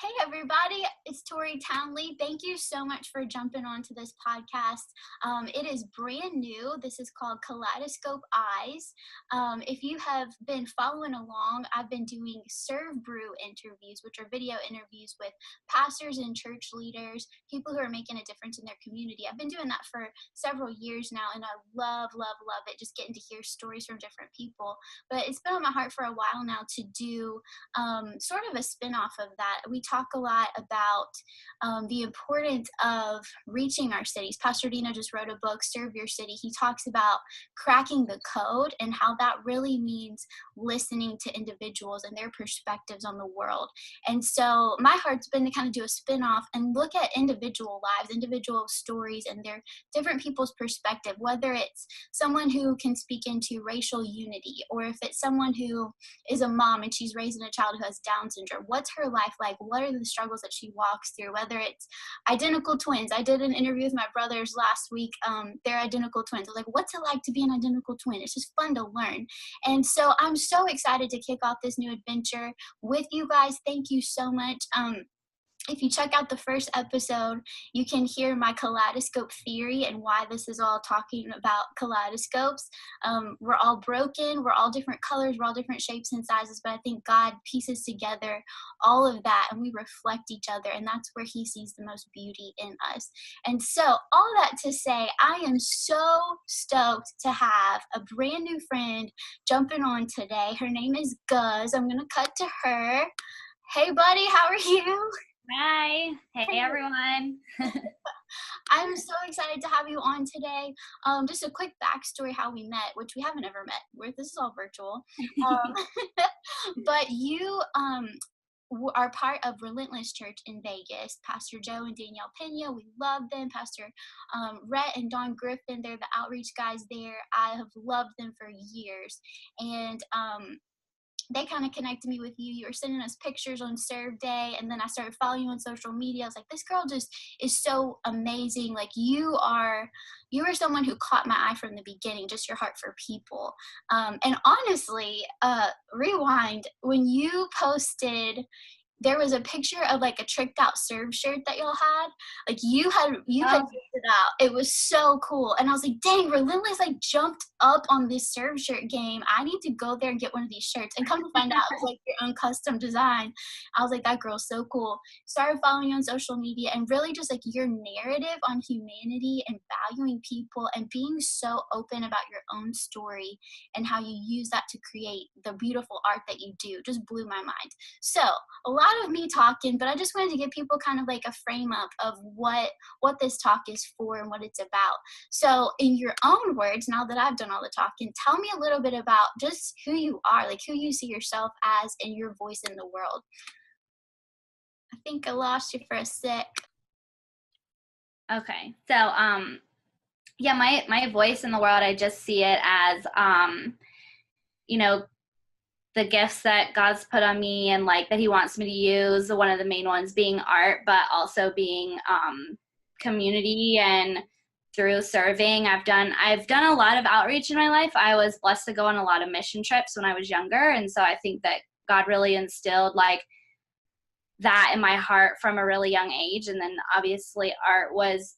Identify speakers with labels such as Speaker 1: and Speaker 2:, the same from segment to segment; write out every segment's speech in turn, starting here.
Speaker 1: Hey everybody, it's Tori Townley. Thank you so much for jumping onto this podcast. It is brand new. This is called Kaleidoscope Eyes. If you have been following along, I've been doing Serve Brew interviews, which are video interviews with pastors and church leaders, people who are making a difference in their community. I've been doing that for several years now, and I love it, just getting to hear stories from different people. But it's been on my heart for a while now to do sort of a spin-off of that. We talk a lot about the importance of reaching our cities. Pastor Dino just wrote a book, Serve Your City. He talks about cracking the code and how that really means listening to individuals and their perspectives on the world. And so my heart's been to kind of do a spin-off and look at individual lives, individual stories, and their different people's perspective, whether it's someone who can speak into racial unity, or if it's someone who is a mom and she's raising a child who has Down syndrome. What's her life like? What are the struggles that she walks through? Whether it's identical twins. I did an interview with my brothers last week. They're identical twins. I was like, what's it like to be an identical twin? It's just fun to learn. And so I'm so excited to kick off this new adventure with you guys. Thank you so much. If you check out the first episode, you can hear my kaleidoscope theory and why this is all talking about kaleidoscopes. We're all broken, we're all different colors, we're all different shapes and sizes, but I think God pieces together all of that and we reflect each other, and that's where he sees the most beauty in us. And so all that to say, I am so stoked to have a brand new friend jumping on today. Her name is Guz. I'm going to cut to her. Hey buddy, how are you?
Speaker 2: Hi. Hey, everyone.
Speaker 1: I'm so excited to have you on today. Just a quick backstory how we met, which we haven't ever met. This is all virtual. But you are part of Relentless Church in Vegas. Pastor Joe and Danielle Pena, we love them. Pastor Rhett and Don Griffin, they're the outreach guys there. I have loved them for years. And they kind of connected me with you. You were sending us pictures on Serve Day, and then I started following you on social media. I was like, this girl just is so amazing. Like you are someone who caught my eye from the beginning, just your heart for people. And honestly, rewind, when you posted, there was a picture of like a tricked out Serve shirt that y'all had. Like you had tricked it out. It was so cool. And I was like, dang, Relentless like jumped up on this Serve shirt game. I need to go there and get one of these shirts. And come to find out, it was like your own custom design. I was like, that girl's so cool. Started following you on social media, and really just like your narrative on humanity and valuing people and being so open about your own story and how you use that to create the beautiful art that you do just blew my mind. So a lot of me talking, but I just wanted to give people kind of like a frame up of what this talk is for and what it's about. So in your own words, now that I've done all the talking, tell me a little bit about just who you are, like who you see yourself as and your voice in the world. I think I lost you for a sec.
Speaker 2: Okay. So, yeah, my voice in the world, I just see it as, the gifts that God's put on me and like that he wants me to use. One of the main ones being art, but also being community, and through serving. I've done a lot of outreach in my life. I was blessed to go on a lot of mission trips when I was younger. And so I think that God really instilled like that in my heart from a really young age. And then obviously art was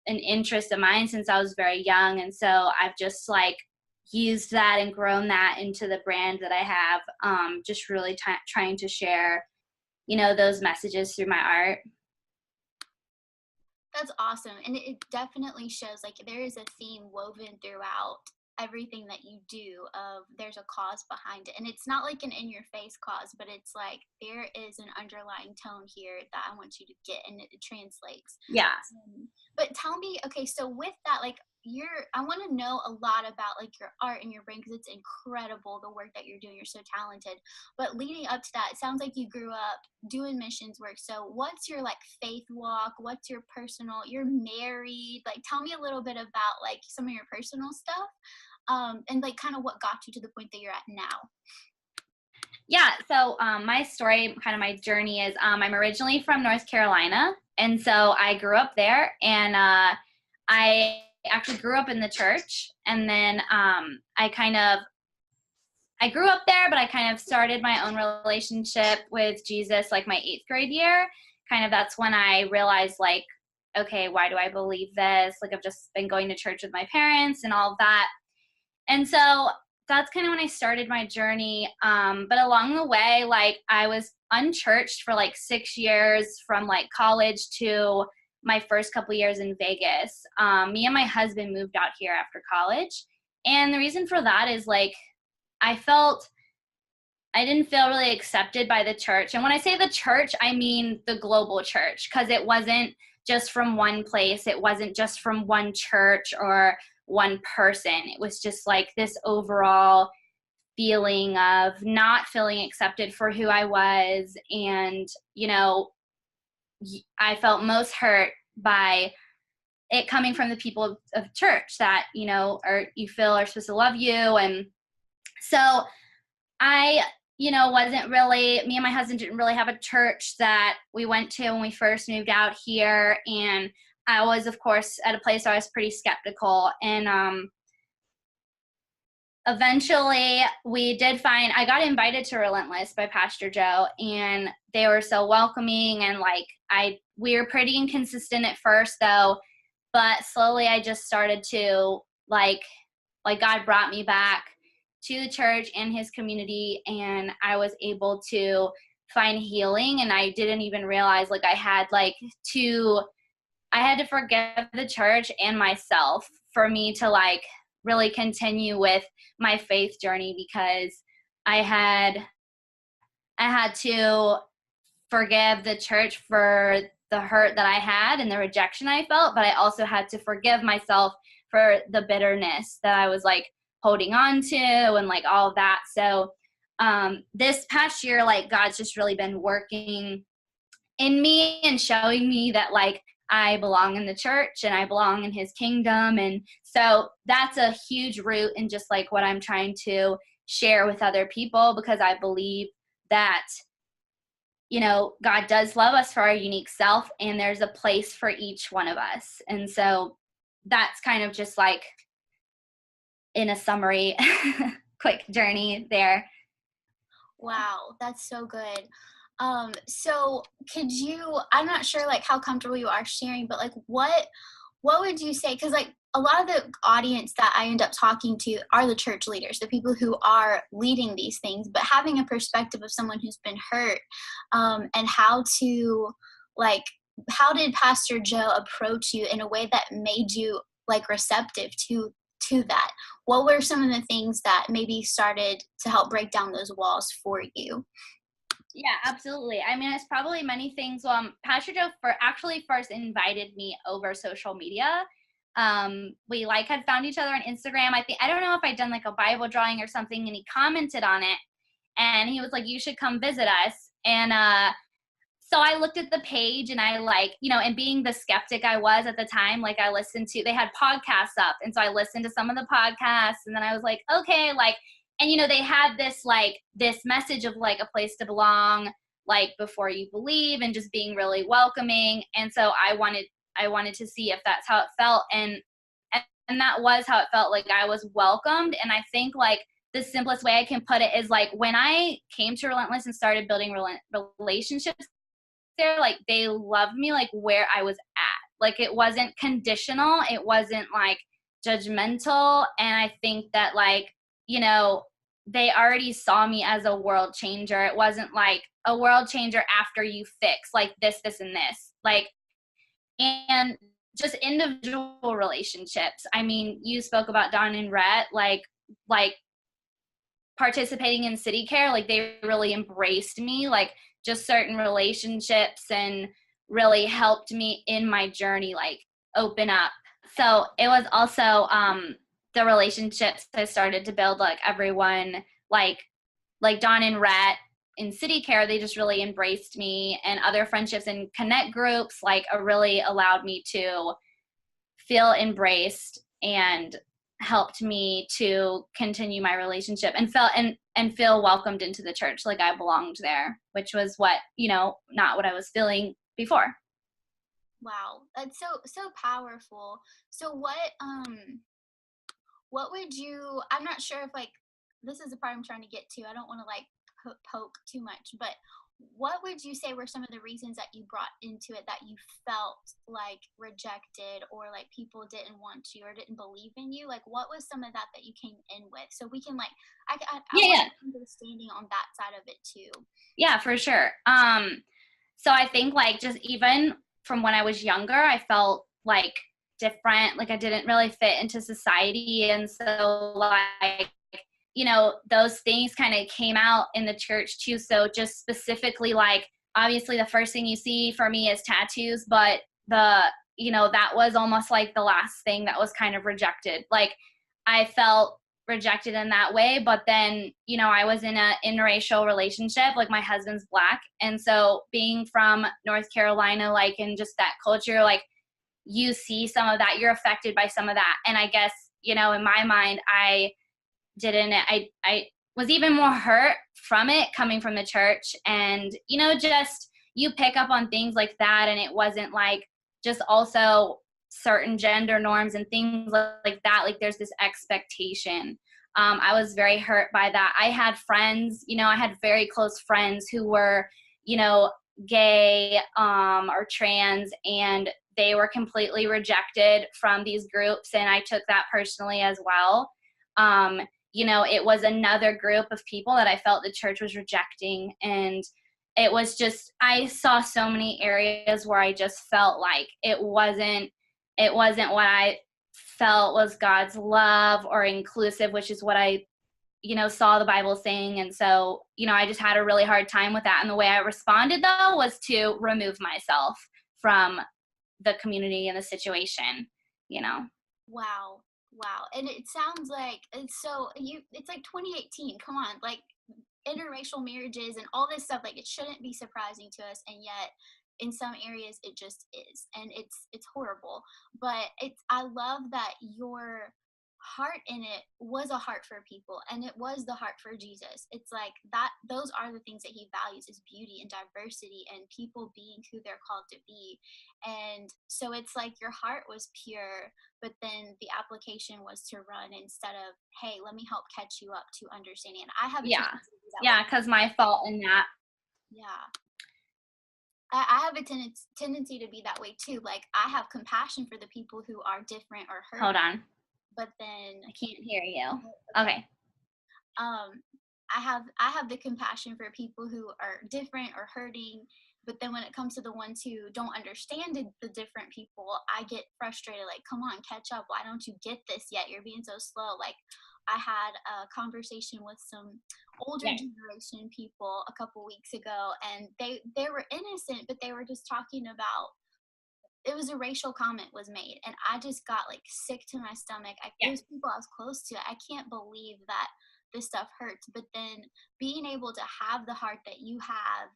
Speaker 2: an interest of mine since I was very young. And so I've just like used that and grown that into the brand that I have, just really trying to share, those messages through my art.
Speaker 1: That's awesome. And it definitely shows like there is a theme woven throughout everything that you do of there's a cause behind it. And it's not like an in-your-face cause, but it's like there is an underlying tone here that I want you to get, and it translates.
Speaker 2: Yeah.
Speaker 1: But tell me, okay, so with that, like I want to know a lot about like your art and your brain, because it's incredible the work that you're doing. You're so talented. But leading up to that, it sounds like you grew up doing missions work. So what's your like faith walk? What's your personal, you're married, like tell me a little bit about like some of your personal stuff, and like kind of what got you to the point that you're at now.
Speaker 2: Yeah, so my story, kind of my journey is I'm originally from North Carolina, and so I grew up there, and I actually grew up in the church, and then I I grew up there, but I kind of started my own relationship with Jesus like my 8th grade year. Kind of that's when I realized like, okay, why do I believe this? Like I've just been going to church with my parents and all of that. And so that's kind of when I started my journey. But along the way, like I was unchurched for like 6 years from like college to my first couple years in Vegas. Me and my husband moved out here after college. And the reason for that is like, I didn't feel really accepted by the church. And when I say the church, I mean the global church, because it wasn't just from one place. It wasn't just from one church or one person. It was just like this overall feeling of not feeling accepted for who I was. And, you know, I felt most hurt by it coming from the people of church that, you know, or you feel are supposed to love you. And so I, you know, wasn't really, me and my husband didn't really have a church that we went to when we first moved out here. And I was, of course, at a place where I was pretty skeptical. And eventually we did find, I got invited to Relentless by Pastor Joe, and they were so welcoming. And like, we were pretty inconsistent at first though, but slowly I just started to like God brought me back to the church and his community, and I was able to find healing. And I didn't even realize like I had to forgive the church and myself for me to like really continue with my faith journey, because I had to forgive the church for the hurt that I had and the rejection I felt, but I also had to forgive myself for the bitterness that I was like holding on to and like all of that. So this past year, like God's just really been working in me and showing me that like I belong in the church and I belong in his kingdom. And so that's a huge root in just like what I'm trying to share with other people, because I believe that, you know, God does love us for our unique self, and there's a place for each one of us. And so that's kind of just like in a summary, quick journey there.
Speaker 1: Wow, that's so good. So could you, I'm not sure like how comfortable you are sharing, but like what would you say? Because like a lot of the audience that I end up talking to are the church leaders, the people who are leading these things, but having a perspective of someone who's been hurt, and how to like, how did Pastor Joe approach you in a way that made you like receptive to that? What were some of the things that maybe started to help break down those walls for you?
Speaker 2: Yeah, absolutely. I mean, it's probably many things. Pastor Joe actually first invited me over social media. We like had found each other on Instagram. I don't know if I'd done like a Bible drawing or something, and he commented on it, and he was like, "You should come visit us." And so I looked at the page, and I like, you know, and being the skeptic I was at the time, like I listened to, they had podcasts up. And so I listened to some of the podcasts, and then I was like, okay, like, and you know, they had this message of like a place to belong, like before you believe, and just being really welcoming. And so I wanted to see if that's how it felt. And that was how it felt. Like I was welcomed. And I think like the simplest way I can put it is like when I came to Relentless and started building relationships there, like they loved me like where I was at. Like it wasn't conditional, it wasn't like judgmental. And I think that like, you know, they already saw me as a world changer. It wasn't like a world changer after you fix like this and this, like, and just individual relationships. I mean, you spoke about Don and Rhett, like participating in city care, like they really embraced me, like just certain relationships, and really helped me in my journey, like open up. So it was also the relationships I started to build, like everyone, like Don and Rhett in city care, they just really embraced me, and other friendships and connect groups like really allowed me to feel embraced and helped me to continue my relationship and feel welcomed into the church, like I belonged there, which was what, you know, not what I was feeling before.
Speaker 1: Wow, that's so powerful. So what would you, I'm not sure if like this is the part I'm trying to get to. I don't want to like poke too much, but what would you say were some of the reasons that you brought into it that you felt like rejected, or like people didn't want you or didn't believe in you? Like, what was some of that that you came in with, so we can like, I
Speaker 2: Yeah,
Speaker 1: want
Speaker 2: yeah.
Speaker 1: an understanding on that side of it too.
Speaker 2: Yeah, for sure. So I think like just even from when I was younger, I felt like different, like I didn't really fit into society. And so like, those things kind of came out in the church too. So just specifically, like, obviously the first thing you see for me is tattoos, but that was almost like the last thing that was kind of rejected. Like, I felt rejected in that way, but then, I was in an interracial relationship, like my husband's Black. And so being from North Carolina, like, in just that culture, like, you see some of that, you're affected by some of that. And I guess, in my mind, I was even more hurt from it coming from the church. And, just you pick up on things like that. And it wasn't like just also certain gender norms and things like that. Like, there's this expectation. I was very hurt by that. I had friends, I had very close friends who were, gay or trans, and they were completely rejected from these groups. And I took that personally as well. It was another group of people that I felt the church was rejecting. And it was just, I saw so many areas where I just felt like it wasn't what I felt was God's love or inclusive, which is what I, saw the Bible saying. And so, I just had a really hard time with that. And the way I responded, though, was to remove myself from the community and the situation.
Speaker 1: Wow. Wow. And it sounds like it's like 2018. Come on. Like, interracial marriages and all this stuff, like, it shouldn't be surprising to us, and yet in some areas it just is, and it's horrible. But I love that your heart in it was a heart for people, and it was the heart for Jesus. It's like that, those are the things that he values, is beauty and diversity and people being who they're called to be. And so it's like your heart was pure, but then the application was to run instead of, hey, let me help catch you up to understanding. And I have a
Speaker 2: Yeah.
Speaker 1: tendency to do that
Speaker 2: Yeah.
Speaker 1: way.
Speaker 2: Cause my fault in that.
Speaker 1: Yeah. I have a tendency to be that way too. Like, I have compassion for the people who are different or hurt.
Speaker 2: Hold on.
Speaker 1: But then
Speaker 2: I can't hear you.
Speaker 1: okay.
Speaker 2: Okay.
Speaker 1: I have the compassion for people who are different or hurting, but then when it comes to the ones who don't understand the different people, I get frustrated. Like, come on, catch up. Why don't you get this yet? You're being so slow. Like, I had a conversation with some older
Speaker 2: Yeah.
Speaker 1: generation people a couple weeks ago, and they were innocent, but they were just talking about, it was a racial comment was made, and I just got like sick to my stomach. It
Speaker 2: Yeah.
Speaker 1: was people I was close to. I can't believe that this stuff hurts. But then being able to have the heart that you have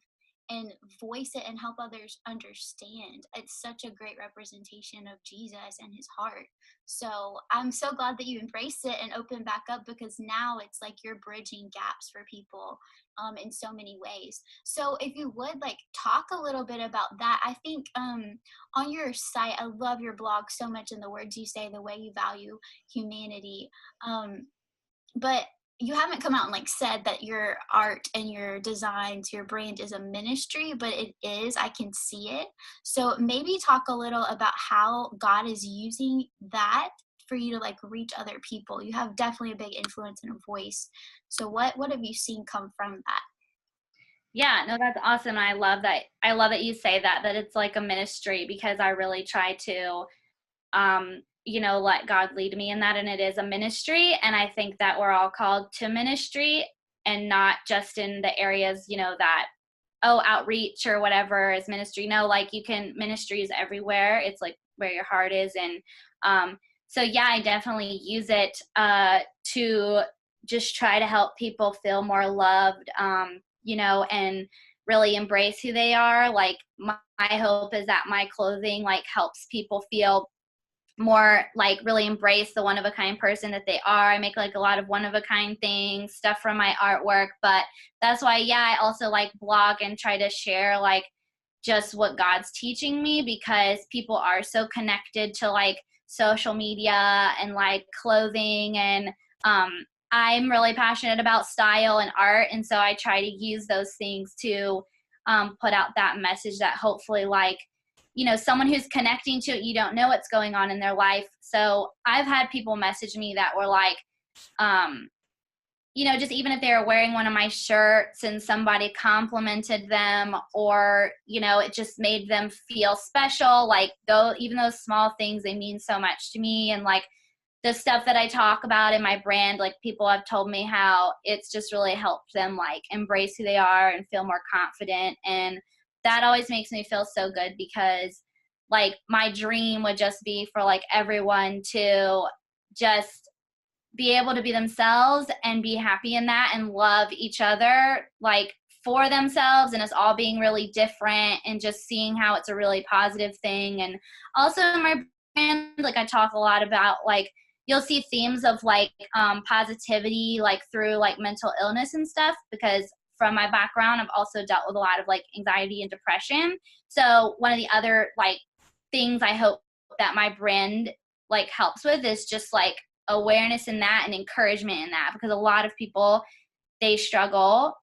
Speaker 1: and voice it and help others understand, it's such a great representation of Jesus and his heart. So I'm so glad that you embraced it and opened back up, because now it's like you're bridging gaps for people in so many ways. So if you would like talk a little bit about that. I think on your site, I love your blog so much, and the words you say, the way you value humanity. But you haven't come out and like said that your art and your designs, your brand is a ministry, but it is. I can see it. So maybe talk a little about how God is using that for you to like reach other people. You have definitely a big influence and a voice. So what have you seen come from that?
Speaker 2: Yeah, no, that's awesome. I love that. I love that you say that it's like a ministry, because I really try to, let God lead me in that. And it is a ministry. And I think that we're all called to ministry, and not just in the areas, that, outreach or whatever is ministry. No, like ministry is everywhere. It's like where your heart is. And, so yeah, I definitely use it, to just try to help people feel more loved, and really embrace who they are. Like, my hope is that my clothing like helps people feel more like really embrace the one of a kind person that they are. I make like a lot of one of a kind things, stuff from my artwork, but that's why, yeah, I also like blog and try to share like just what God's teaching me, because people are so connected to like social media and like clothing and I'm really passionate about style and art, and so I try to use those things to put out that message that hopefully, like, someone who's connecting to it, you don't know what's going on in their life. So I've had people message me that were like, um, just even if they were wearing one of my shirts and somebody complimented them, or, it just made them feel special. Like, though, even those small things, they mean so much to me. And like the stuff that I talk about in my brand, like people have told me how it's just really helped them like embrace who they are and feel more confident. And that always makes me feel so good, because like my dream would just be for like everyone to just be able to be themselves and be happy in that and love each other like for themselves, and us all being really different and just seeing how it's a really positive thing. And also in my brand, like I talk a lot about like, you'll see themes of like positivity like through like mental illness and stuff, because from my background I've also dealt with a lot of like anxiety and depression. So one of the other like things I hope that my brand like helps with is just like awareness in that and encouragement in that, because a lot of people, they struggle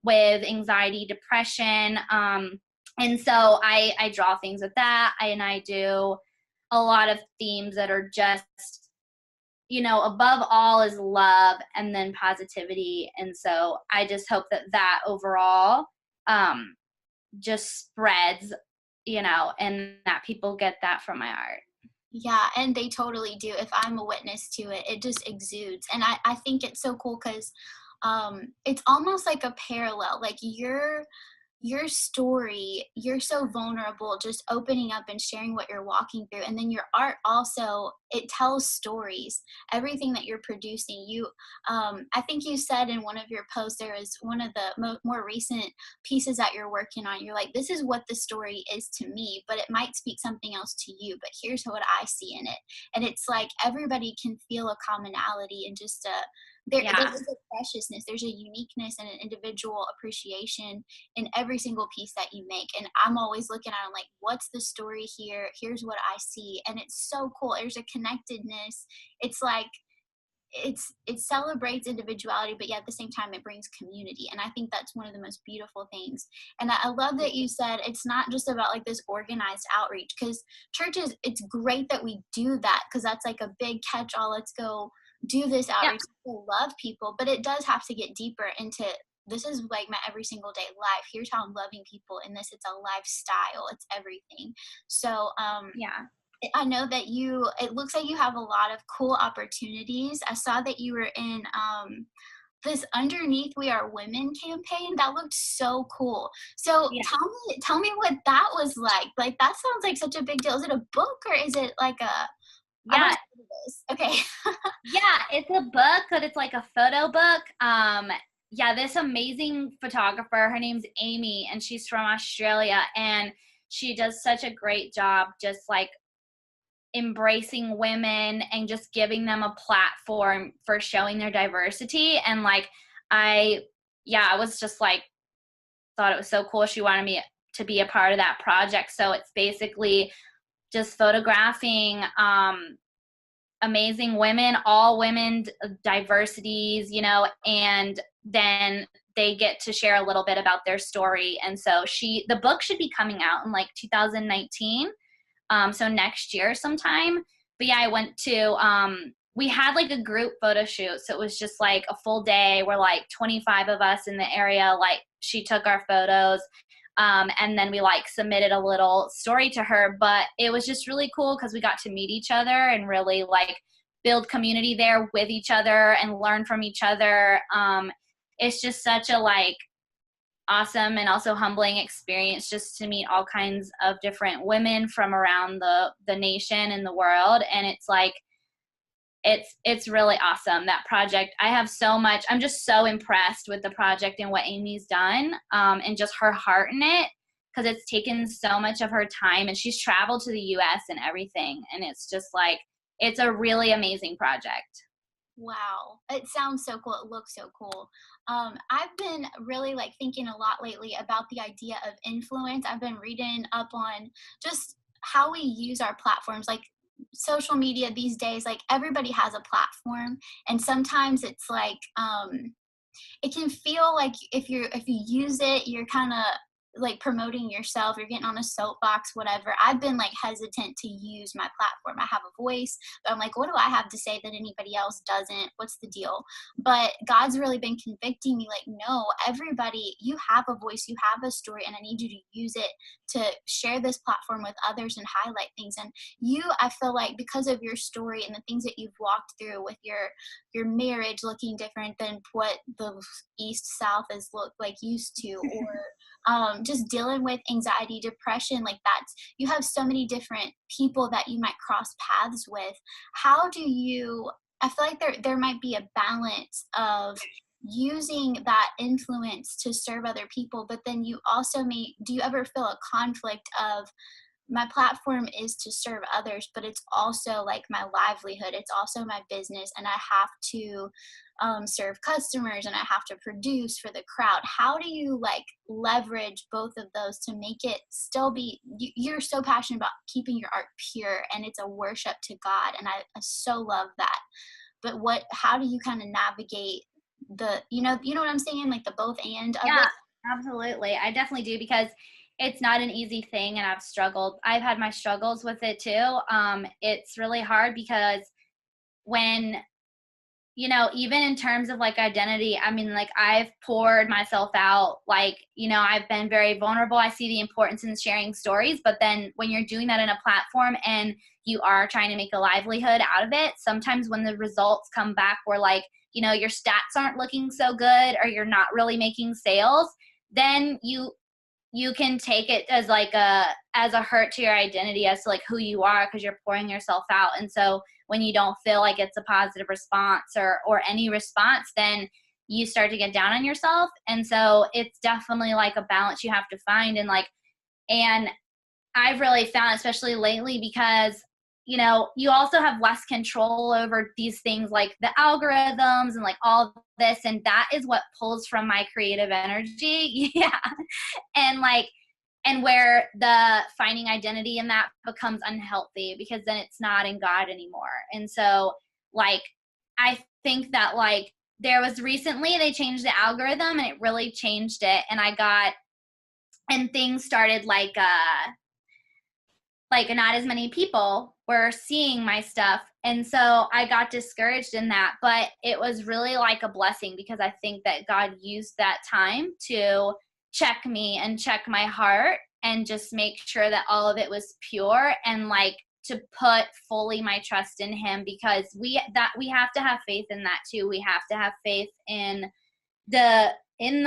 Speaker 2: with anxiety, depression, and so I draw things with that, and I do a lot of themes that are just, above all is love and then positivity. And so I just hope that that overall just spreads, and that people get that from my art.
Speaker 1: Yeah, and they totally do. If I'm a witness to it, it just exudes. And I think it's so cool because it's almost like a parallel. Like your story, you're so vulnerable, just opening up and sharing what you're walking through. And then your art also, it tells stories. Everything that you're producing, I think you said in one of your posts, there is one of the more recent pieces that you're working on. You're like, this is what the story is to me, but it might speak something else to you, but here's what I see in it. And it's like everybody can feel a commonality and just there
Speaker 2: Yeah.
Speaker 1: is a preciousness, there's a uniqueness and an individual appreciation in every single piece that you make. And I'm always looking at it like, what's the story here? Here's what I see. And it's so cool. There's a connectedness. It's like it celebrates individuality, but yet at the same time it brings community. And I think that's one of the most beautiful things. And I love that you said it's not just about like this organized outreach, because churches, it's great that we do that, because that's like a big catch all, let's go do this
Speaker 2: Yeah.
Speaker 1: outreach to love people. But it does have to get deeper into, this is like my every single day life. Here's how I'm loving people in this. It's a lifestyle. It's everything. So
Speaker 2: Yeah.
Speaker 1: I know that it looks like you have a lot of cool opportunities. I saw that you were in this Underneath We Are Women campaign. That looked so cool. So
Speaker 2: Yeah.
Speaker 1: tell me what that was like. Like, that sounds like such a big deal. Is it a book or is it like I don't
Speaker 2: Yeah.
Speaker 1: know what it is. Okay.
Speaker 2: Yeah, it's a book, but it's like a photo book. Yeah, this amazing photographer, her name's Amy, and she's from Australia, and she does such a great job just like embracing women and just giving them a platform for showing their diversity. And like I was just like, thought it was so cool. She wanted me to be a part of that project. So it's basically just photographing amazing women, all women, diversities, and then they get to share a little bit about their story. And so the book should be coming out in like 2019. So next year sometime. But yeah, I went to, we had like a group photo shoot. So it was just like a full day. We're like 25 of us in the area. Like, she took our photos. And then we like submitted a little story to her, but it was just really cool because we got to meet each other and really like build community there with each other and learn from each other. It's just such a like awesome and also humbling experience just to meet all kinds of different women from around the nation and the world. And it's like, it's really awesome, that project. I'm just so impressed with the project and what Amy's done, and just her heart in it, because it's taken so much of her time, and she's traveled to the US and everything, and it's just like, it's a really amazing project.
Speaker 1: Wow. It sounds so cool. It looks so cool. I've been really like thinking a lot lately about the idea of influence. I've been reading up on just how we use our platforms. Like, social media these days, like everybody has a platform, and sometimes it's like it can feel like if you use it, you're kind of like promoting yourself, you're getting on a soapbox, whatever. I've been like hesitant to use my platform. I have a voice, but I'm like, what do I have to say that anybody else doesn't? What's the deal? But God's really been convicting me like, no, everybody, you have a voice, you have a story, and I need you to use it to share this platform with others and highlight things. And you, I feel like because of your story and the things that you've walked through with your marriage looking different than what the east south has looked like used to, or just dealing with anxiety, depression, like that's, you have so many different people that you might cross paths with. How do you, I feel like there might be a balance of using that influence to serve other people, but then you also may, do you ever feel a conflict of, my platform is to serve others, but it's also like my livelihood. It's also my business, and I have to serve customers, and I have to produce for the crowd. How do you like leverage both of those to make it still be? You're so passionate about keeping your art pure, and it's a worship to God, and I so love that. But what? How do you kind of navigate the? You know what I'm saying? Like the both and of
Speaker 2: Yeah,
Speaker 1: it.
Speaker 2: absolutely. I definitely do, because it's not an easy thing, and I've struggled. I've had my struggles with it too. It's really hard because when, even in terms of like identity, I mean, like I've poured myself out, like, I've been very vulnerable. I see the importance in sharing stories, but then when you're doing that in a platform and you are trying to make a livelihood out of it, sometimes when the results come back where like, your stats aren't looking so good, or you're not really making sales, then you can take it as like a hurt to your identity, as to like who you are, because you're pouring yourself out. And so when you don't feel like it's a positive response, or any response, then you start to get down on yourself. And so it's definitely like a balance you have to find. And I've really found, especially lately, because you also have less control over these things like the algorithms and like all this, and that is what pulls from my creative energy. Yeah. And like, and where the finding identity in that becomes unhealthy, because then it's not in God anymore. And so like, I think that like there was recently, they changed the algorithm, and it really changed it. And and things started like not as many people were seeing my stuff. And so I got discouraged in that, but it was really like a blessing, because I think that God used that time to check me and check my heart, and just make sure that all of it was pure, and like to put fully my trust in him, because we have to have faith in that too. We have to have faith in the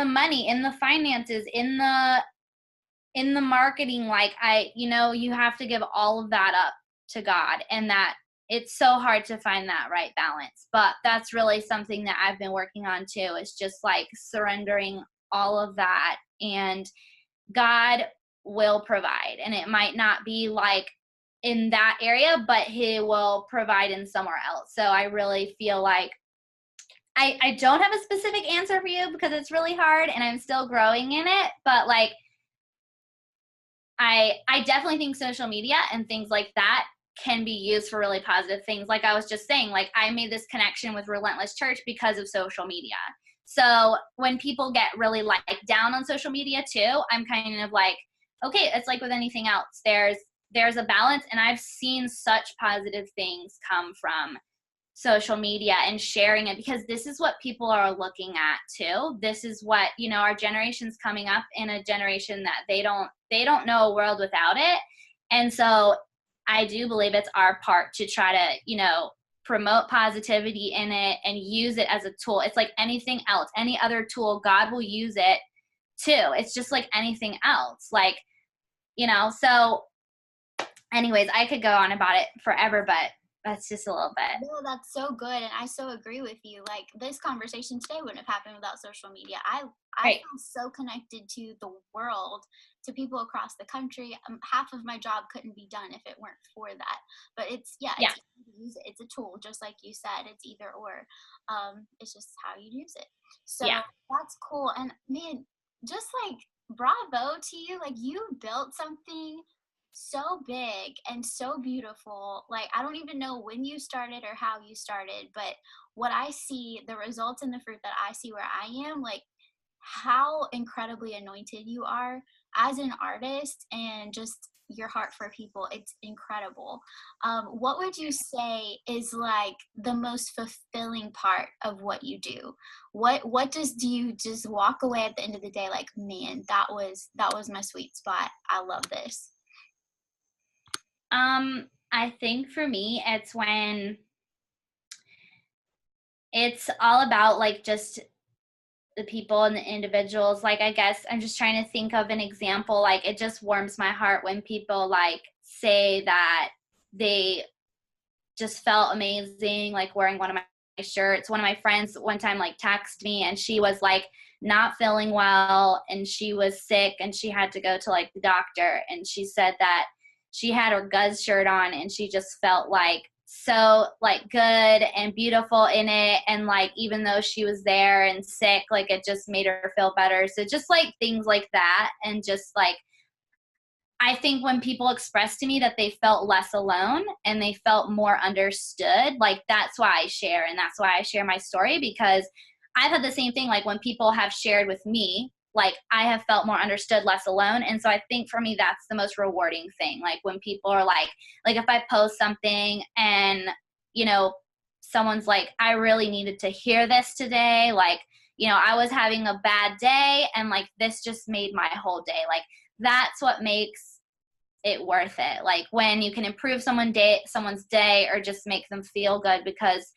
Speaker 2: money, in the finances, in the marketing. Like you have to give all of that up to God, and that it's so hard to find that right balance. But that's really something that I've been working on too, is just like surrendering all of that, and God will provide. And it might not be like in that area, but he will provide in somewhere else. So I really feel like I don't have a specific answer for you, because it's really hard and I'm still growing in it. But like, I definitely think social media and things like that can be used for really positive things. Like I was just saying, like I made this connection with Relentless Church because of social media. So when people get really like down on social media too, I'm kind of like, okay, it's like with anything else. There's a balance, and I've seen such positive things come from social media and sharing it, because this is what people are looking at too. This is what, our generation's coming up in a generation that they don't know a world without it. And so I do believe it's our part to try to, promote positivity in it and use it as a tool. It's like anything else, any other tool, God will use it too. It's just like anything else. Like, so anyways, I could go on about it forever, but that's just a little bit.
Speaker 1: No, that's so good, and I so agree with you. Like this conversation today wouldn't have happened without social media. I
Speaker 2: Right.
Speaker 1: feel so connected to the world, to people across the country. Half of my job couldn't be done if it weren't for that. But it's
Speaker 2: Yeah.
Speaker 1: it's easy to use it. It's a tool, just like you said. It's either or. It's just how you use it. So
Speaker 2: Yeah.
Speaker 1: that's cool. And man, just like bravo to you. Like you built something so big and so beautiful. Like, I don't even know when you started or how you started, but what I see, the results and the fruit that I see where I am, like, how incredibly anointed you are as an artist and just your heart for people. It's incredible. What would you say is like the most fulfilling part of what you do? Do you just walk away at the end of the day like, man, that was my sweet spot. I love this.
Speaker 2: I think for me, it's when it's all about like just the people and the individuals. Like, I guess I'm just trying to think of an example. Like, it just warms my heart when people like say that they just felt amazing, like wearing one of my shirts. One of my friends one time like texted me, and she was like not feeling well, and she was sick, and she had to go to like the doctor, and she said that she had her Guz shirt on, and she just felt like so like good and beautiful in it, and like even though she was there and sick, like it just made her feel better. So just like things like that, and just like I think when people express to me that they felt less alone and they felt more understood, like that's why I share, and that's why I share my story, because I've had the same thing. Like when people have shared with me, like I have felt more understood, less alone. And so I think for me, that's the most rewarding thing. Like when people are like if I post something and, you know, someone's like, I really needed to hear this today. Like, you know, I was having a bad day and like this just made my whole day. Like that's what makes it worth it. Like when you can improve someone's day or just make them feel good, because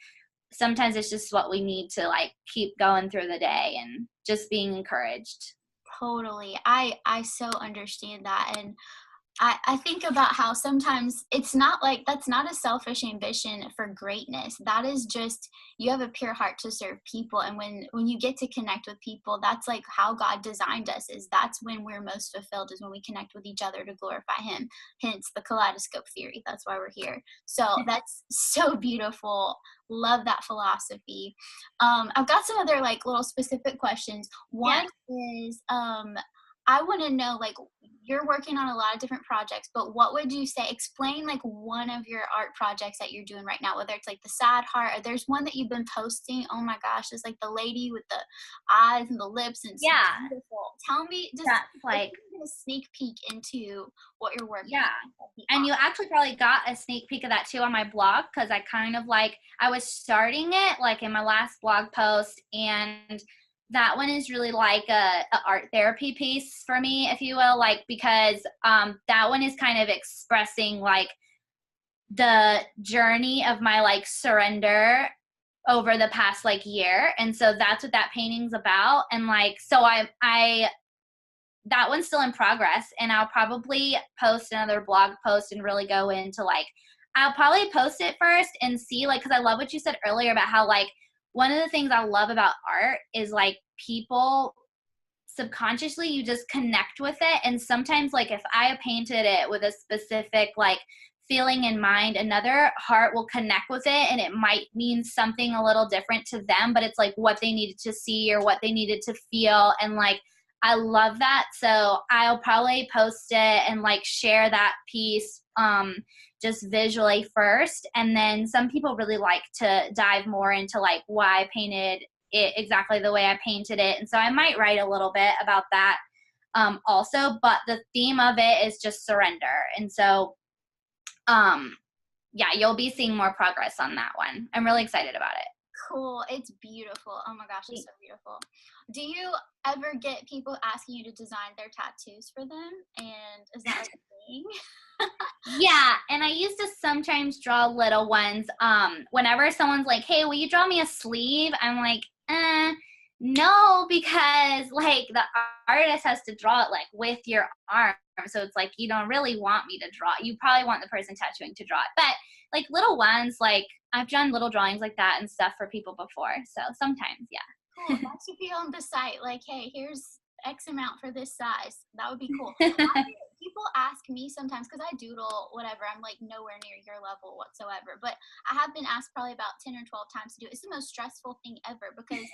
Speaker 2: sometimes it's just what we need to like keep going through the day and just being encouraged.
Speaker 1: Totally. I so understand that. And I think about how sometimes it's not like that's not a selfish ambition for greatness. That is just you have a pure heart to serve people. And when you get to connect with people, that's like how God designed us, is that's when we're most fulfilled, is when we connect with each other to glorify him. Hence the kaleidoscope theory. That's why we're here. So that's so beautiful. Love that philosophy. I've got some other like little specific questions.
Speaker 2: Yeah.
Speaker 1: One is I want to know, like, you're working on a lot of different projects, but what would you say, explain like one of your art projects that you're doing right now, whether it's like the sad heart, or there's one that you've been posting. Oh my gosh, it's like the lady with the eyes and the lips, and it's
Speaker 2: Yeah.
Speaker 1: beautiful. Tell me, just
Speaker 2: That's
Speaker 1: if
Speaker 2: like,
Speaker 1: you can get a sneak peek into what you're working
Speaker 2: yeah.
Speaker 1: on. That'd be
Speaker 2: And you
Speaker 1: awesome.
Speaker 2: actually probably got a sneak peek of that too on my blog, because I kind of like, I was starting it like in my last blog post, and that one is really like a art therapy piece for me, if you will, like because that one is kind of expressing like the journey of my like surrender over the past like year. And so that's what that painting's about. And like so I that one's still in progress, and I'll probably post another blog post and really go into like I'll probably post it first and see, like, because I love what you said earlier about how like one of the things I love about art is like people subconsciously you just connect with it. And sometimes like if I painted it with a specific like feeling in mind, another heart will connect with it, and it might mean something a little different to them, but it's like what they needed to see or what they needed to feel. And like I love that. So I'll probably post it and like share that piece just visually first. And then some people really like to dive more into like why I painted it exactly the way I painted it. And so I might write a little bit about that also, but the theme of it is just surrender. And so, yeah, you'll be seeing more progress on that one. I'm really excited about it.
Speaker 1: Cool. It's beautiful. Oh my gosh, it's so beautiful. Do you ever get people asking you to design their tattoos for them? And is that like a thing?
Speaker 2: Yeah, and I used to sometimes draw little ones. Whenever someone's like, "Hey, will you draw me a sleeve?" I'm like, no, because like the artist has to draw it like with your arm. So it's like you don't really want me to draw it. You probably want the person tattooing to draw it. But like little ones, like I've drawn little drawings like that and stuff for people before. So sometimes, yeah.
Speaker 1: Cool. That should be on the site. Like, hey, here's X amount for this size. That would be cool. People ask me sometimes, because I doodle whatever. I'm like nowhere near your level whatsoever. But I have been asked probably about 10 or 12 times to do it. It's the most stressful thing ever, because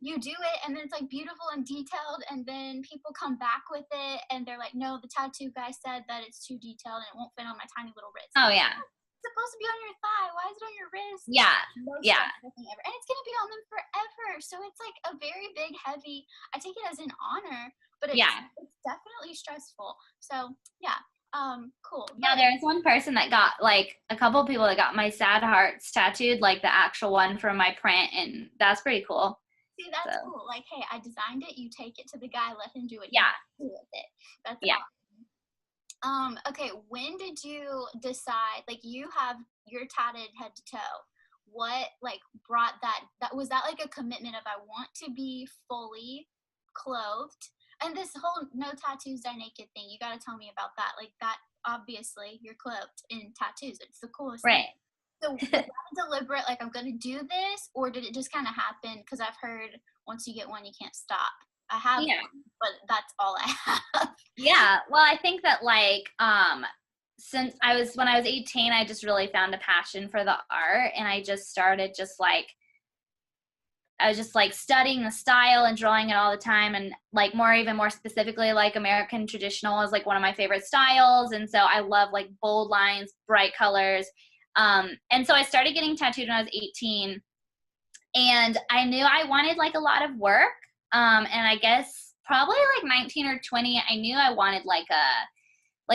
Speaker 1: you do it and then it's like beautiful and detailed, and then people come back with it and they're like, no, the tattoo guy said that it's too detailed and it won't fit on my tiny little wrist.
Speaker 2: Oh
Speaker 1: I'm like,
Speaker 2: yeah.
Speaker 1: "No, it's supposed to be on your thigh. Why is it on your wrist?"
Speaker 2: Yeah.
Speaker 1: Most
Speaker 2: Yeah.
Speaker 1: stressful thing ever. And it's gonna be on them forever. So it's like a very big, heavy, I take it as an honor, but
Speaker 2: Yeah.
Speaker 1: it's definitely stressful. So yeah. Cool.
Speaker 2: Yeah,
Speaker 1: But
Speaker 2: there's one person that got, like, a couple people that got my sad hearts tattooed, like the actual one from my print, and that's pretty cool.
Speaker 1: see, that's
Speaker 2: So
Speaker 1: cool. Like, hey, I designed it, you take it to the guy, let him do what he
Speaker 2: yeah.
Speaker 1: wants to do with it. That's
Speaker 2: Yeah.
Speaker 1: okay, when did you decide, like, you have, you're tatted head to toe. What, like, brought that was that like a commitment of, I want to be fully clothed? And this whole no tattoos, die naked thing, you got to tell me about that. Like, that, obviously, you're clothed in tattoos. It's the coolest thing.
Speaker 2: Right.
Speaker 1: So was that a deliberate, like, I'm going to do this, or did it just kind of happen? Because I've heard once you get one, you can't stop. I have
Speaker 2: Yeah.
Speaker 1: one, but that's all I have.
Speaker 2: Yeah. Well, I think that, like, since when I was 18, I just really found a passion for the art, and I just started I was just like studying the style and drawing it all the time, and like even more specifically, like American traditional is like one of my favorite styles, and so I love like bold lines, bright colors. And so I started getting tattooed when I was 18, and I knew I wanted like a lot of work. And I guess probably like 19 or 20, I knew I wanted like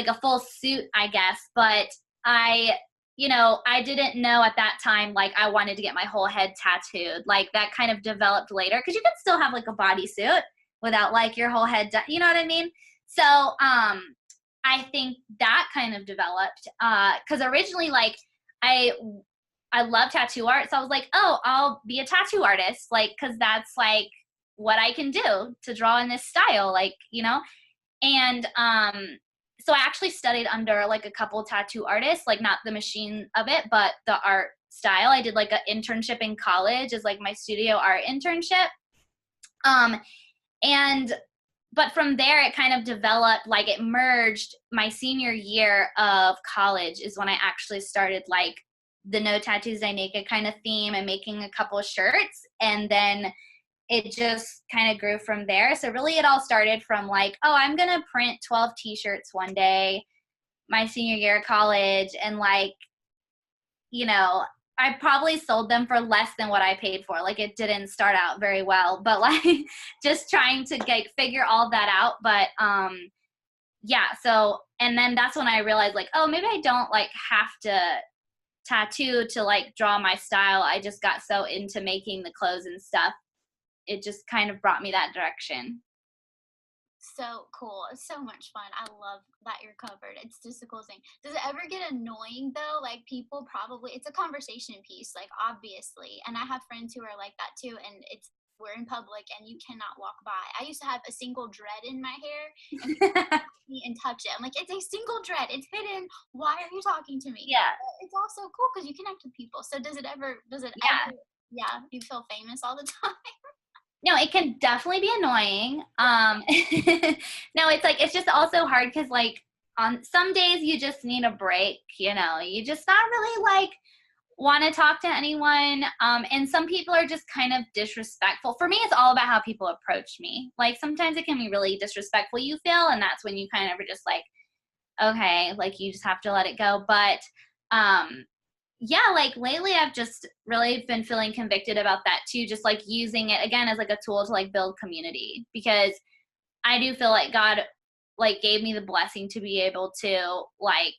Speaker 2: a full suit, I guess, but I didn't know at that time, like, I wanted to get my whole head tattooed. Like, that kind of developed later, because you can still have, like, a bodysuit without, like, your whole head done. You know what I mean? So, I think that kind of developed, because originally, like, I love tattoo art, so I was like, oh, I'll be a tattoo artist, like, because that's, like, what I can do to draw in this style, like, and so I actually studied under like a couple tattoo artists, like not the machine of it, but the art style. I did like an internship in college as like my studio art internship. And but from there it kind of developed, like it merged. My senior year of college is when I actually started like the No Tattoos Die Naked kind of theme and making a couple of shirts, and then it just kind of grew from there. So really it all started from like, oh, I'm going to print 12 t-shirts one day, my senior year of college. And like, I probably sold them for less than what I paid for. Like it didn't start out very well, but like just trying to figure all that out. But yeah. So, and then that's when I realized like, oh, maybe I don't like have to tattoo to like draw my style. I just got so into making the clothes and stuff, it just kind of brought me that direction.
Speaker 1: So cool. It's so much fun. I love that you're covered. It's just a cool thing. Does it ever get annoying though? Like people probably, it's a conversation piece, like obviously. And I have friends who are like that too. And we're in public and you cannot walk by. I used to have a single dread in my hair and people would touch me and touch it. I'm like, it's a single dread. It's hidden. Why are you talking to me?
Speaker 2: Yeah.
Speaker 1: But it's also cool because you connect with people. So does it ever,
Speaker 2: Yeah.
Speaker 1: yeah, you feel famous all the time?
Speaker 2: No, it can definitely be annoying. No, it's just also hard because like on some days you just need a break, you just not really like want to talk to anyone. And some people are just kind of disrespectful. For me, it's all about how people approach me. Like sometimes it can be really disrespectful, you feel, and that's when you kind of are just like, okay, like you just have to let it go. But yeah, like lately I've just really been feeling convicted about that too, just like using it again as like a tool to like build community, because I do feel like God like gave me the blessing to be able to like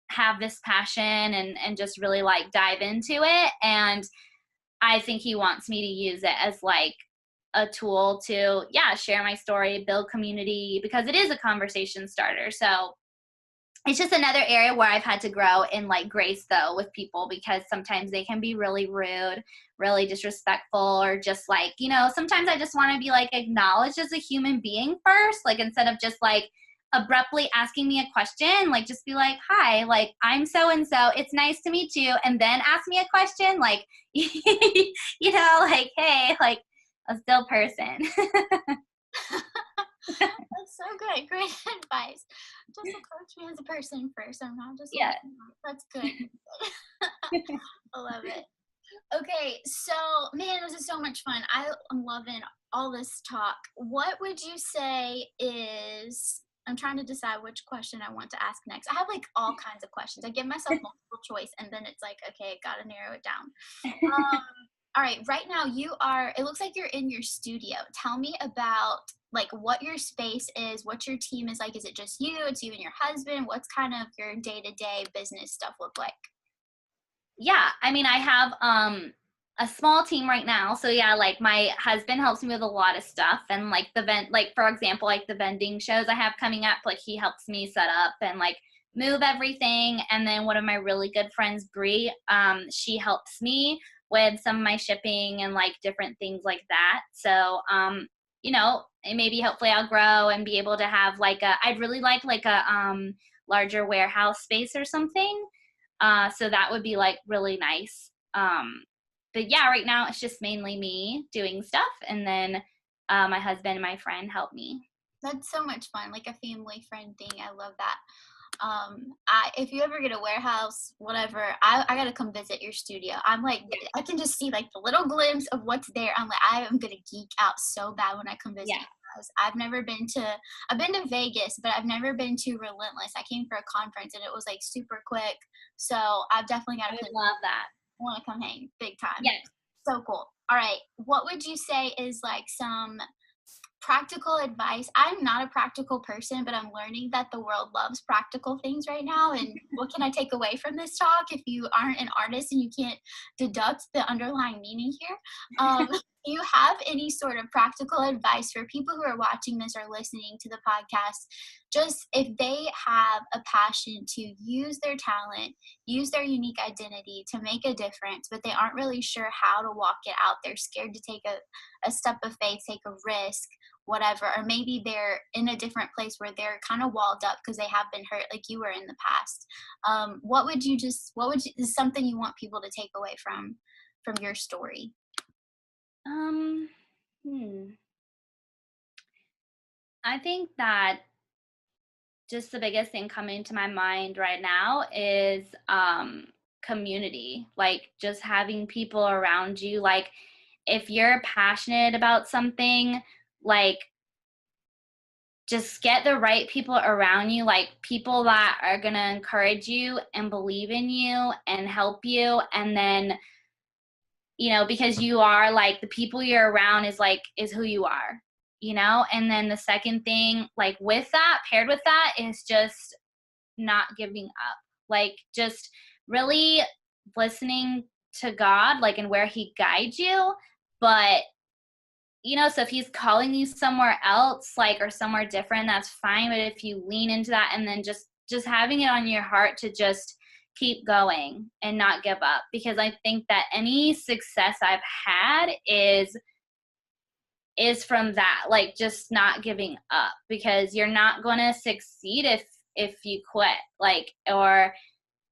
Speaker 2: have this passion and just really like dive into it. And I think he wants me to use it as like a tool to, yeah, share my story, build community, because it is a conversation starter. So it's just another area where I've had to grow in like grace though with people, because sometimes they can be really rude, really disrespectful, or just like, sometimes I just want to be like acknowledged as a human being first, like instead of just like abruptly asking me a question, like just be like, hi, like I'm so and so, it's nice to meet you, and then ask me a question, like like, hey, like a still person.
Speaker 1: That's so good. Great advice. Just approach me as a person first. I'm not just
Speaker 2: Yeah.
Speaker 1: That's good. I love it. Okay, so man, this is so much fun. I'm loving all this talk, what would you say is, I'm trying to decide which question I want to ask next. I have like all kinds of questions. I give myself multiple choice and then it's like, okay, gotta narrow it down. All right, right now it looks like you're in your studio. Tell me about like what your space is, what your team is like. Is it just you? It's you and your husband? What's kind of your day-to-day business stuff look like?
Speaker 2: Yeah, I mean, I have a small team right now. So yeah, like my husband helps me with a lot of stuff, and like like for example, like the vending shows I have coming up, like he helps me set up and like move everything. And then one of my really good friends, Bree, she helps me with some of my shipping and like different things like that. So you know, and maybe hopefully I'll grow and be able to have like I'd really like a larger warehouse space or something. So that would be like really nice. But yeah, right now it's just mainly me doing stuff, and then my husband and my friend help me.
Speaker 1: That's so much fun, like a family friend thing. I love that. If you ever get a warehouse, whatever, I gotta come visit your studio. I'm like, I can just see like the little glimpse of what's there. I'm like, I am gonna geek out so bad when I come visit
Speaker 2: Yeah,
Speaker 1: your house. I've been to Vegas, but I've never been to Relentless. I came for a conference and it was like super quick. So I've definitely got
Speaker 2: I
Speaker 1: to
Speaker 2: would
Speaker 1: put,
Speaker 2: love that.
Speaker 1: want to come hang big time.
Speaker 2: Yes.
Speaker 1: So cool. All right. What would you say is like some practical advice? I'm not a practical person, but I'm learning that the world loves practical things right now. And what can I take away from this talk if you aren't an artist and you can't deduct the underlying meaning here? Do you have any sort of practical advice for people who are watching this or listening to the podcast? Just if they have a passion to use their talent, use their unique identity to make a difference, but they aren't really sure how to walk it out. They're scared to take a step of faith, take a risk, whatever, or maybe they're in a different place where they're kind of walled up because they have been hurt like you were in the past. Is something you want people to take away from your story?
Speaker 2: Um, hmm. I think that just the biggest thing coming to my mind right now is community. Like just having people around you. Like if you're passionate about something, like just get the right people around you, like people that are going to encourage you and believe in you and help you. And then, you know, because you are like the people you're around is who you are, you know? And then the second thing, like with that, paired with that is just not giving up. Like just really listening to God, like and where he guides you. But you know, so if he's calling you somewhere else, like, or somewhere different, that's fine. But if you lean into that and then just having it on your heart to just keep going and not give up, because I think that any success I've had is from that, like just not giving up, because you're not going to succeed if you quit, like, or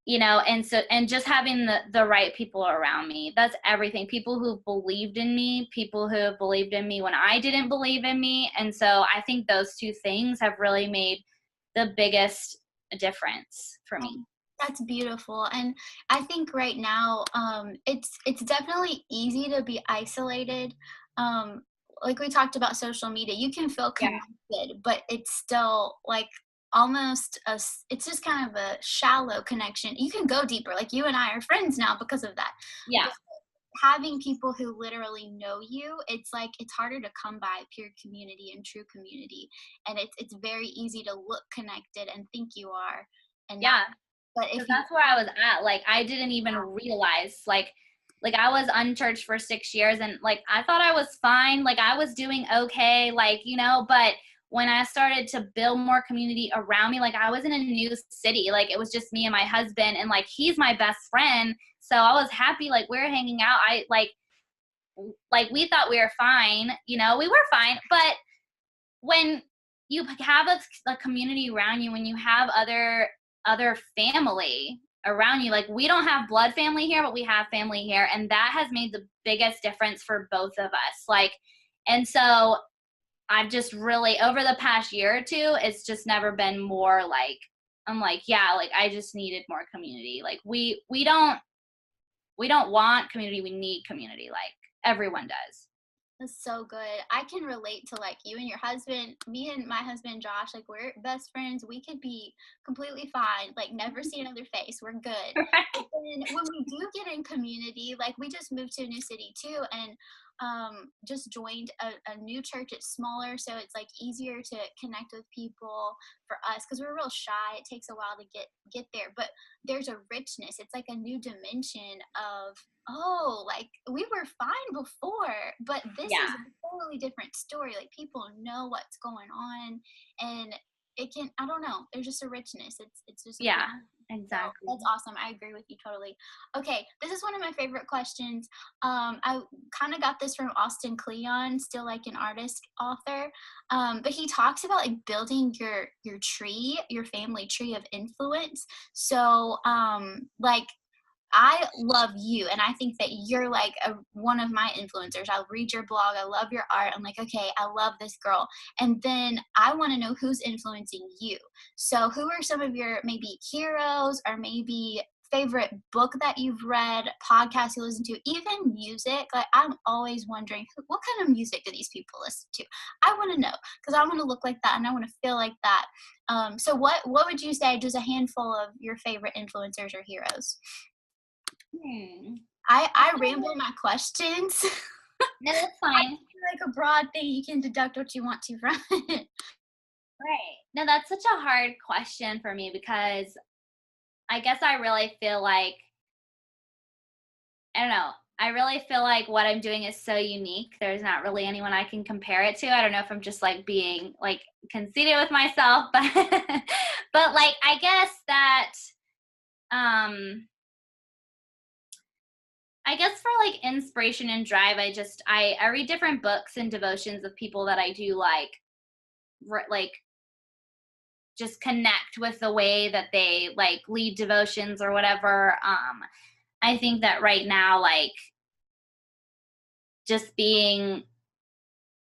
Speaker 2: you know. And so, and just having the right people around me, that's everything. People who believed in me, people who believed in me when I didn't believe in me. And so I think those two things have really made the biggest difference for me.
Speaker 1: That's beautiful. And I think right now, it's definitely easy to be isolated. Like we talked about social media, you can feel
Speaker 2: Yeah.
Speaker 1: connected, but it's still like almost it's just kind of a shallow connection. You can go deeper. Like you and I are friends now because of that.
Speaker 2: Yeah.
Speaker 1: But having people who literally know you, it's like it's harder to come by pure community and true community. And it's very easy to look connected and think you are and not.
Speaker 2: Yeah.
Speaker 1: But
Speaker 2: Because
Speaker 1: if you
Speaker 2: that's where I was at. Like I didn't even realize, like I was unchurched for 6 years, and like I thought I was fine, like I was doing okay, like, you know. But when I started to build more community around me, like I was in a new city, like it was just me and my husband, and like he's my best friend, so I was happy, like we were hanging out. I like we thought we were fine, you know, we were fine. But when you have a community around you, when you have other family around you, like we don't have blood family here, but we have family here, and that has made the biggest difference for both of us. Like, and so I've just really, over the past year or two, it's just never been more like, I'm like, yeah, like I just needed more community. Like we don't want community, we need community, like everyone does.
Speaker 1: That's so good. I can relate to like you and your husband. Me and my husband Josh, like we're best friends. We could be completely fine, like never see another face. We're good. But
Speaker 2: Right.
Speaker 1: then when we do get in community, like we just moved to a new city too, and just joined a new church. It's smaller, so it's like easier to connect with people for us because we're real shy. It takes a while to get there, but there's a richness. It's like a new dimension of, oh, like we were fine before, but this is
Speaker 2: Yeah.
Speaker 1: a totally different story. Like people know what's going on, and it can, I don't know, there's just a richness. It's just a cool.
Speaker 2: Yeah,
Speaker 1: So
Speaker 2: exactly.
Speaker 1: that's awesome. I agree with you totally. Okay, this is one of my favorite questions. I kind of got this from Austin Kleon, still like an artist author. But he talks about like building your tree, your family tree of influence. So like I love you, and I think that you're like one of my influencers. I'll read your blog. I love your art. I'm like, okay, I love this girl. And then I want to know who's influencing you. So, who are some of your maybe heroes or maybe favorite book that you've read, podcasts you listen to, even music? Like, I'm always wondering what kind of music do these people listen to? I want to know because I want to look like that and I want to feel like that. So, what would you say? Just a handful of your favorite influencers or heroes?
Speaker 2: Hmm.
Speaker 1: I ramble my questions.
Speaker 2: No, that's
Speaker 1: I
Speaker 2: fine.
Speaker 1: feel like a broad thing. You can deduct what you want to from it.
Speaker 2: Right. No, that's such a hard question for me because I guess I really feel like, I don't know. I really feel like what I'm doing is so unique. There's not really anyone I can compare it to. I don't know if I'm just like being like conceited with myself, but but like I guess that um I guess for like inspiration and drive, I read different books and devotions of people that I do like just connect with the way that they like lead devotions or whatever. I think that right now, like just being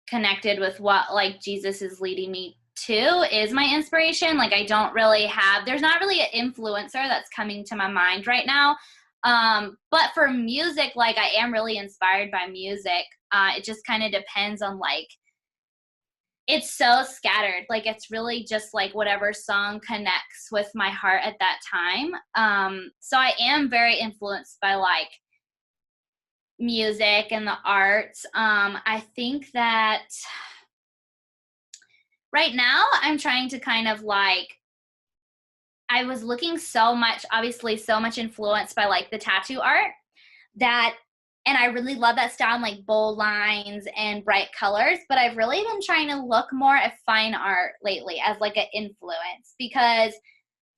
Speaker 2: connected with what like Jesus is leading me to is my inspiration. Like I don't really have, there's not really an influencer that's coming to my mind right now. But for music, like I am really inspired by music. It just kind of depends on like, it's so scattered. Like it's really just like whatever song connects with my heart at that time. So I am very influenced by like music and the arts. I think that right now I'm trying to kind of like, I was looking so much, obviously so much influenced by like the tattoo art that, and I really love that style and like bold lines and bright colors, but I've really been trying to look more at fine art lately as like an influence because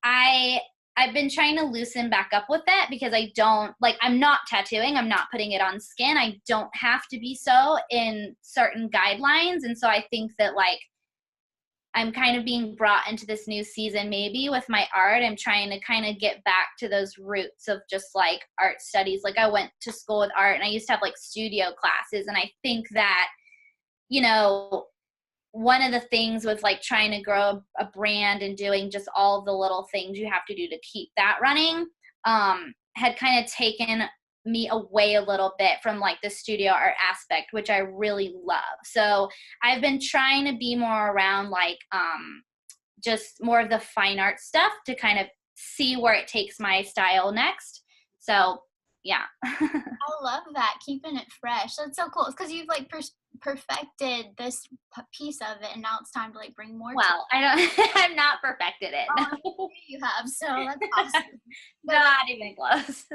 Speaker 2: I I've been trying to loosen back up with that because I don't like, I'm not tattooing, I'm not putting it on skin. I don't have to be so in certain guidelines. And so I think that like I'm kind of being brought into this new season maybe with my art. I'm trying to kind of get back to those roots of just like art studies. Like I went to school with art and I used to have like studio classes. And I think that, you know, one of the things with like trying to grow a brand and doing just all of the little things you have to do to keep that running had kind of taken me away a little bit from like the studio art aspect, which I really love. So I've been trying to be more around like just more of the fine art stuff to kind of see where it takes my style next. So yeah.
Speaker 1: I love that, keeping it fresh. That's so cool. It's because you've like perfected this piece of it, and now it's time to like bring more to it.
Speaker 2: Well, I don't I'm not perfected it.
Speaker 1: Oh,
Speaker 2: No.
Speaker 1: you have, so that's awesome. But
Speaker 2: Not even close.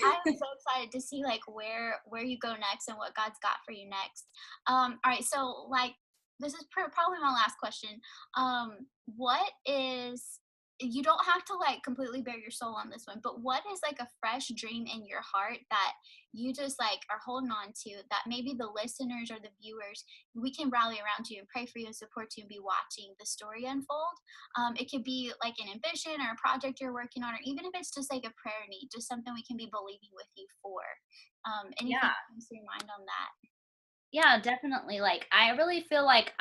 Speaker 1: I'm so excited to see like where you go next and what God's got for you next. All right, so like this is probably my last question. What is, you don't have to like completely bare your soul on this one, but what is like a fresh dream in your heart that you just like are holding on to that maybe the listeners or the viewers, we can rally around you and pray for you and support you and be watching the story unfold? It could be like an ambition or a project you're working on, or even if it's just like a prayer need, just something we can be believing with you for. Anything
Speaker 2: Yeah.
Speaker 1: that comes to your mind on that?
Speaker 2: Yeah, definitely. Like I really feel like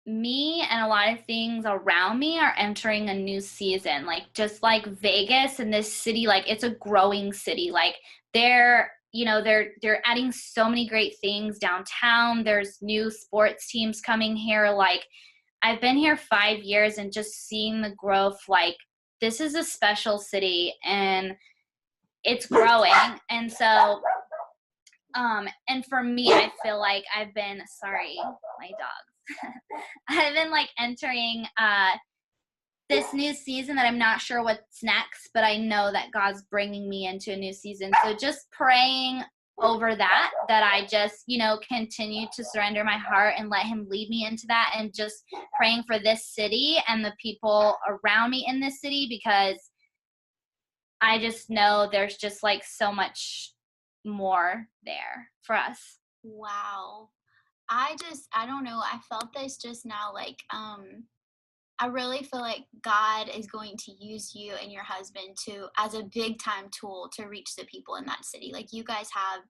Speaker 2: me and a lot of things around me are entering a new season. Like just like Vegas and this city, like it's a growing city. Like there they're adding so many great things downtown. There's new sports teams coming here. Like, I've been here 5 years and just seeing the growth, like, this is a special city and it's growing. And so, and for me, I feel like I've been, sorry, my dogs. I've been like entering, this new season that I'm not sure what's next, but I know that God's bringing me into a new season. So just praying over that I just, continue to surrender my heart and let him lead me into that, and just praying for this city and the people around me in this city, because I just know there's just like so much more there for us.
Speaker 1: Wow. I don't know. I felt this just now. Like, I really feel like God is going to use you and your husband as a big time tool to reach the people in that city. Like, you guys have,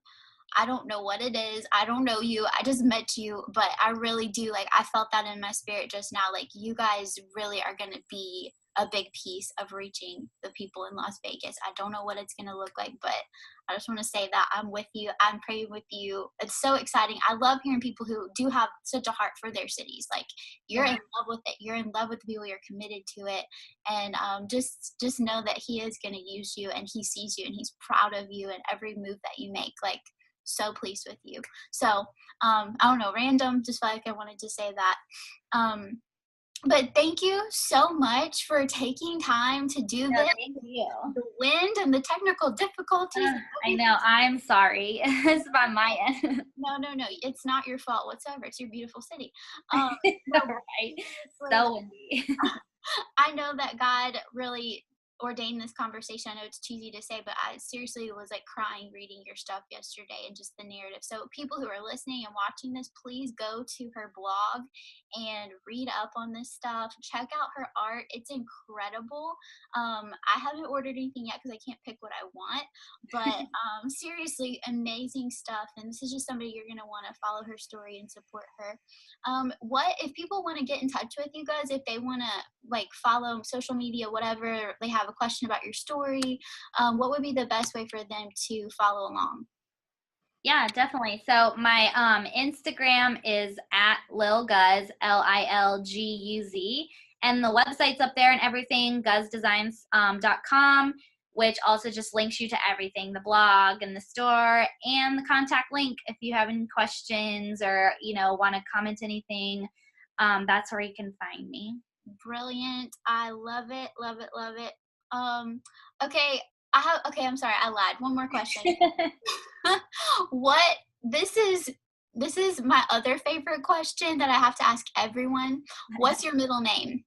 Speaker 1: I don't know what it is. I don't know you. I just met you, but I really do. Like, I felt that in my spirit just now. Like, you guys really are going to be a big piece of reaching the people in Las Vegas. I don't know what it's going to look like, but I just want to say that I'm with you. I'm praying with you. It's so exciting. I love hearing people who do have such a heart for their cities. Like, you're in love with it. You're in love with the people. You're committed to it. And just know that he is going to use you, and he sees you, and he's proud of you and every move that you make. Like, so pleased with you. So I don't know, random, just felt like I wanted to say that. But thank you so much for taking time to do this.
Speaker 2: Thank you.
Speaker 1: The wind and the technical difficulties.
Speaker 2: I know. I'm sorry. It's by my end.
Speaker 1: No. It's not your fault whatsoever. It's your beautiful city.
Speaker 2: Right. So windy.
Speaker 1: I know that God really ordained this conversation. I know it's cheesy to say, but I seriously was like crying reading your stuff yesterday and just the narrative. So people who are listening and watching this, please go to her blog and read up on this stuff. Check out her art. It's incredible. I haven't ordered anything yet because I can't pick what I want, but seriously amazing stuff. And this is just somebody you're going to want to follow her story and support her. What if people want to get in touch with you guys, if they want to like follow social media, whatever, they have a question about your story, what would be the best way for them to follow along?
Speaker 2: Yeah, definitely. So my Instagram is at lilguz, LILGUZ, and the website's up there and everything, guzdesigns.com, which also just links you to everything, the blog and the store and the contact link if you have any questions or want to comment anything. That's where you can find me.
Speaker 1: Brilliant. I love it. Okay, I'm sorry, I lied. One more question. This is my other favorite question that I have to ask everyone. What's your middle name?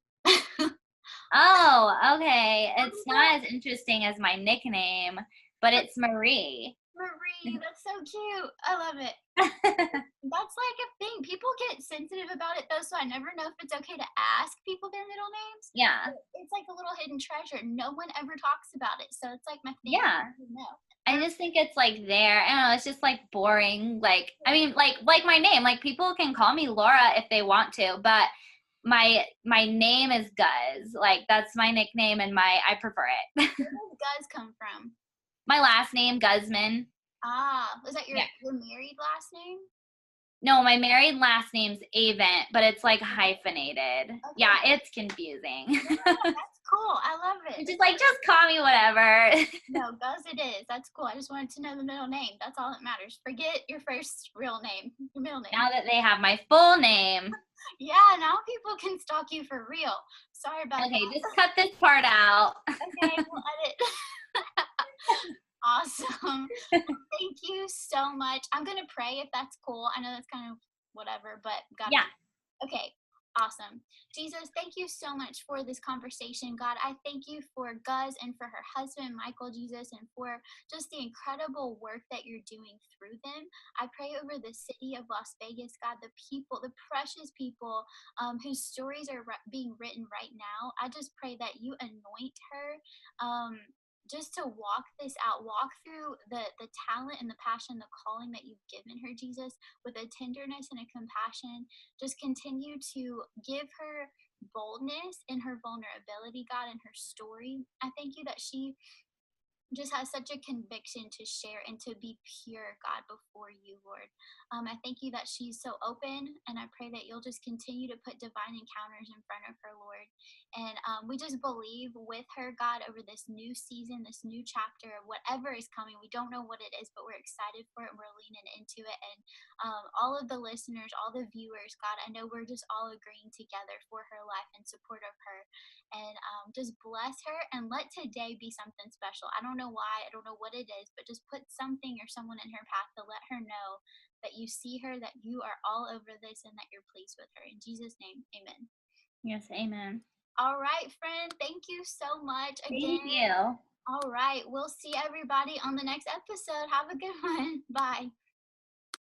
Speaker 2: Oh, okay. It's not as interesting as my nickname, but it's Marie.
Speaker 1: Marie, that's so cute. I love it. That's like a thing. People get sensitive about it though, so I never know if it's okay to ask people their middle names.
Speaker 2: Yeah.
Speaker 1: It's like a little hidden treasure. No one ever talks about it, so it's like my thing.
Speaker 2: Yeah. I just think it's like there. I don't know. It's just like boring. Like, I mean, like my name. Like, people can call me Laura if they want to, but my name is Guz. Like, that's my nickname, and I prefer it.
Speaker 1: Where does Guz come from?
Speaker 2: My last name, Guzman.
Speaker 1: Ah, was that your married last name?
Speaker 2: No, my married last name's Avent, but it's like hyphenated. Okay. Yeah, it's confusing.
Speaker 1: Yeah, that's cool. I love it.
Speaker 2: Just call me whatever.
Speaker 1: No, Guz it is. That's cool. I just wanted to know the middle name. That's all that matters. Forget your first real name, your middle name.
Speaker 2: Now that they have my full name.
Speaker 1: Yeah, now people can stalk you for real. Sorry about that.
Speaker 2: Okay, just cut this part out.
Speaker 1: Okay, we'll edit. Awesome. Thank you so much. I'm going to pray if that's cool. I know that's kind of whatever, but
Speaker 2: yeah.
Speaker 1: Okay. Awesome. Jesus, thank you so much for this conversation. God, I thank you for Guz and for her husband, Michael, Jesus, and for just the incredible work that you're doing through them. I pray over the city of Las Vegas, God, the people, the precious people whose stories are being written right now. I just pray that you anoint her just to walk this out, walk through the talent and the passion, the calling that you've given her, Jesus, with a tenderness and a compassion. Just continue to give her boldness in her vulnerability, God, in her story. I thank you that she just has such a conviction to share and to be pure, God, before you, Lord. I thank you that she's so open, and I pray that you'll just continue to put divine encounters in front of her, Lord. And we just believe with her, God, over this new season, this new chapter, whatever is coming. We don't know what it is, but we're excited for it, and we're leaning into it. And all of the listeners, all the viewers, God, I know we're just all agreeing together for her life in support of her. And just bless her and let today be something special. I don't know why, I don't know what it is, but just put something or someone in her path to let her know that you see her, that you are all over this, and that you're pleased with her. In Jesus' name, amen.
Speaker 2: Yes, amen.
Speaker 1: All right, friend. Thank you so much again.
Speaker 2: Thank you.
Speaker 1: All right. We'll see everybody on the next episode. Have a good one. Bye.